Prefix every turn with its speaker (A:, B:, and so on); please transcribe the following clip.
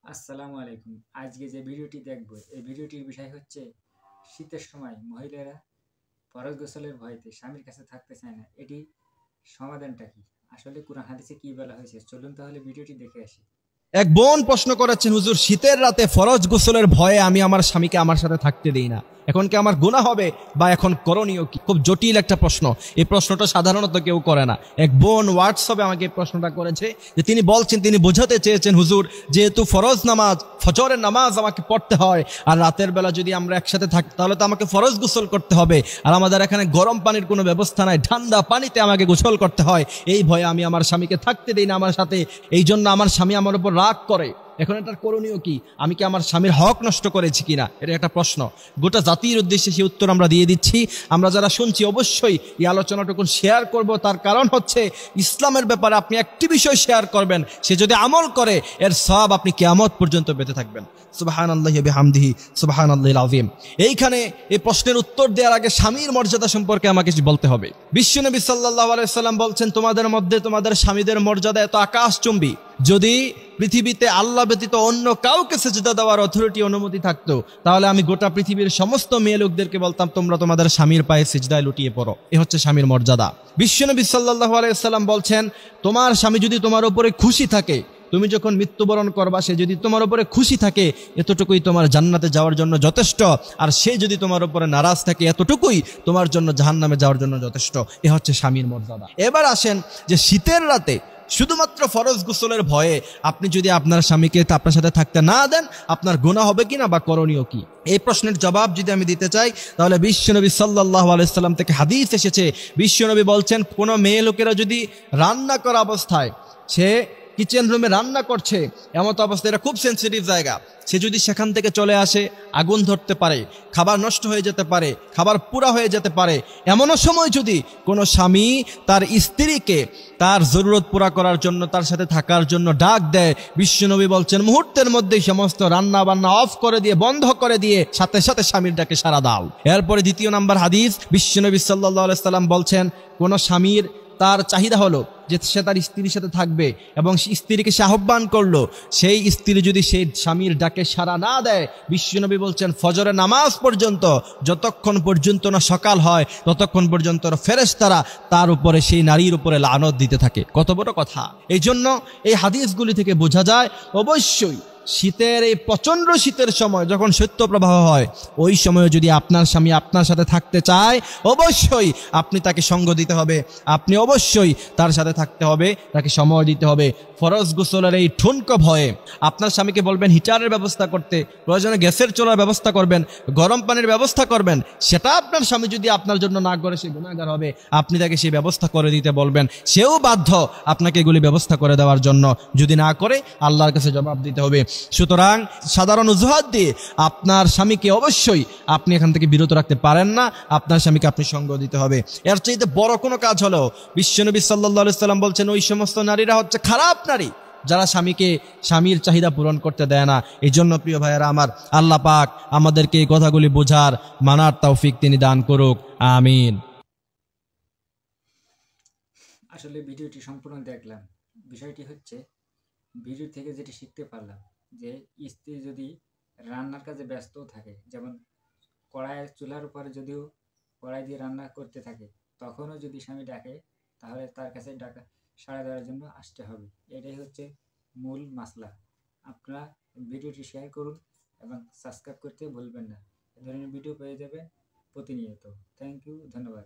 A: আসসালামু আলাইকুম। আজকে যে ভিডিওটি দেখব, এই ভিডিওটির বিষয় হচ্ছে শীতের সময় মহিলারা ফরজ গোসলের ভয়তে স্বামীর কাছে থাকতে চায় না। এটি সমাধানটা কি? আসলে কোরআন হাদিসে কি বলা হয়েছে? চলুন তাহলে ভিডিওটি দেখে আসি।
B: এক বোন প্রশ্ন করেছেন, হুজুর শীতের রাতে ফরজ গোসলের ভয়ে আমি আমার স্বামীকে আমার সাথে থাকতে দেই না, এখন কি আমার গুনাহ হবে বা এখন করণীয় কি? খুব জটিল একটা প্রশ্ন। এই প্রশ্নটা সাধারণত কেউ করে না। এক বোন হোয়াটসঅ্যাপে আমাকে এই প্রশ্নটা করেছে যে তিনি বলছেন, তিনি বোঝাতে চেয়েছেন, হুজুর যেহেতু ফরজ নামাজ, ফজরের নামাজ আমাকে পড়তে হয়, আর রাতের বেলা যদি আমরা একসাথে থাকি তাহলে তো আমাকে ফরজ গোসল করতে হবে, আর আমাদের এখানে গরম পানির কোনো ব্যবস্থা নাই, ঠান্ডা পানিতে আমাকে গোসল করতে হয়। এই ভয়ে আমি আমার স্বামীকে থাকতে দেই না আমার সাথে, এই জন্য আমার স্বামী আমার উপর রাগ করে। এখন এটার করণীয় কি? আমি কি আমার স্বামীর হক নষ্ট করেছি কিনা? এটা একটা প্রশ্ন। গোটা জাতির উদ্দেশ্যে সেই উত্তর আমরা দিয়ে দিচ্ছি। আমরা যারা শুনছি অবশ্যই এই আলোচনাটুকু শেয়ার করব। তার কারণ হচ্ছে, ইসলামের ব্যাপারে আপনি একটি বিষয় শেয়ার করবেন, সে যদি আমল করে এর সওয়াব আপনি কিয়ামত পর্যন্ত পেতে থাকবেন। সুবহানাল্লাহি বিহামদিহি সুবহানাল্লাহিল আযীম। এইখানে এই প্রশ্নের উত্তর দেওয়ার আগে স্বামীর মর্যাদা সম্পর্কে আমাকে বলতে হবে। বিশ্বনবী সাল্লাল্লাহু আলাইহি সাল্লাম বলছেন, তোমাদের মধ্যে তোমাদের স্বামীদের মর্যাদা এত আকাশচুম্বী, যদি পৃথিবীতে আল্লাহ ব্যতীত অন্য কাউকে সেজদা দেওয়ার অথরিটি অনুমতি থাকতো, তাহলে আমি গোটা পৃথিবীর সমস্ত মেয়ে লোকদেরকে বলতাম, তোমরা তোমাদের স্বামীর পায়ে সিজদায় লুটিয়ে পড়ো। এ হচ্ছে স্বামীর মর্যাদা। বিশ্বনবী সাল্লাল্লাহু আলাইহি সাল্লাম বলছেন, তোমার স্বামী যদি তোমার উপরে খুশি থাকে, তুমি যখন মৃত্যুবরণ করবা সে যদি তোমার উপরে খুশি থাকে, এতটুকুই তোমার জান্নাতে যাওয়ার জন্য যথেষ্ট। আর সে যদি তোমার উপরে নারাজ থাকে, এতটুকুই তোমার জন্য জাহান্নামে যাওয়ার জন্য যথেষ্ট। এ হচ্ছে স্বামীর মর্যাদা। এবার আসেন যে শীতের রাতে শুধুমাত্র ফরজ গোসলের ভয়ে আপনি যদি আপনার স্বামীকে আপনার সাথে থাকতে না দেন, আপনার গুনাহ হবে কিনা বা করণীয় কি? এই প্রশ্নের জবাব যদি আমি দিতে চাই, তাহলে বিশ্বনবী সাল্লাল্লাহু আলাইহি সাল্লাম থেকে হাদিস এসেছে। বিশ্বনবী বলছেন, কোনো মেয়ে লোকেরা যদি রান্না করা অবস্থায়, সে কিচেন রুমে রান্না করছে, এমত অবস্থায়, এটা খুব সেন্সিটিভ জায়গা, সে যদি সেখান থেকে চলে আসে, আগুন ধরতে পারে, খাবার নষ্ট হয়ে যেতে পারে, খাবার পুরা হয়ে যেতে পারে। এমনও সময় যদি কোনো স্বামী তার স্ত্রীকে তার জরুরত পুরা করার জন্য, তার সাথে থাকার জন্য ডাক দেয়, বিশ্বনবী বলছেন মুহূর্তের মধ্যেই সমস্ত রান্না বান্না অফ করে দিয়ে, বন্ধ করে দিয়ে সাথে সাথে স্বামীর ডাকে সাড়া দাও। এরপরে দ্বিতীয় নাম্বার হাদিস, বিশ্বনবী সাল্লাল্লাহু আলাইহি সাল্লাম বলছেন, কোন স্বামীর তার চাহিদা হলো যে সে তার স্ত্রীর সাথে থাকবে এবং স্ত্রীকে সে আহ্বান করলো, সেই স্ত্রী যদি সেই স্বামীর ডাকে সাড়া না দেয়, বিশ্বনবী বলছেন ফজরের নামাজ পর্যন্ত, যতক্ষণ পর্যন্ত না সকাল হয় ততক্ষণ পর্যন্ত ফেরেশতারা তার উপরে, সেই নারীর উপরে লানত দিতে থাকে। কত বড় কথা! এই জন্য এই হাদিসগুলি থেকে বোঝা যায়, অবশ্যই শীতের, এই প্রচন্ড শীতের সময় যখন শৈত্যপ্রবাহ হয়, ওই সময় যদি আপনার স্বামী আপনার সাথে থাকতে চায়, অবশ্যই আপনি তাকে সঙ্গ দিতে হবে, আপনি অবশ্যই তার সাথে থাকতে হবে, তাকে সময় দিতে হবে। ফরজ গোসলের এই ঠুনকো ভয়ে আপনার স্বামীকে বলবেন হিটারের ব্যবস্থা করতে, প্রয়োজনে গ্যাসের চুলার ব্যবস্থা করবেন, গরম পানির ব্যবস্থা করবেন। সেটা আপনার স্বামী যদি আপনার জন্য না করে, সে গুনাহগার হবে। আপনি তাকে সেই ব্যবস্থা করে দিতে বলবেন, সেও বাধ্য আপনাকে এগুলি ব্যবস্থা করে দেওয়ার জন্য। যদি না করে, আল্লাহর কাছে জবাব দিতে হবে। সুতরাং সাধারণ অজুহাত দিয়ে আপনার স্বামীকে অবশ্যই আপনি এখান থেকে বিরত রাখতে পারেন না, আপনার স্বামীকে আপনি সঙ্গ দিতে হবে। এর চাইতে বড় কোনো কাজ হলো, বিশ্বনবী সাল্লাল্লাহু আলাইহি সাল্লাম বলছেন, ওই সমস্ত নারীরা হচ্ছে খারাপ নারী যারা স্বামীর চাহিদা পূরণ করতে দেয় না। এই জন্য প্রিয় ভাইয়েরা আমার, আল্লাহ পাক আমাদেরকে এই কথাগুলি বোঝার, মানার তৌফিক তিনি দান করুক। আমিন।
A: আসলে ভিডিওটি সম্পূর্ণ দেখলাম। বিষয়টি হচ্ছে, ভিডিও থেকে যেটি শিখতে পারলাম যে স্ত্রী যদি রান্নার কাজে ব্যস্ত থাকে, যেমন চুলার উপরে যদিও কড়াই দিয়ে রান্না করতে থাকে, তখনও যদি স্বামী ডাকে, তাহলে তার কাছে ডাকা সাড়া দেওয়ার জন্য আসতে হবে। এটাই হচ্ছে মূল মাসলা। আপনারা ভিডিওটি শেয়ার করুন এবং সাবস্ক্রাইব করতে ভুলবেন না। এ ধরনের ভিডিও পেয়ে যাবেন প্রতিনিয়ত। থ্যাংক ইউ, ধন্যবাদ।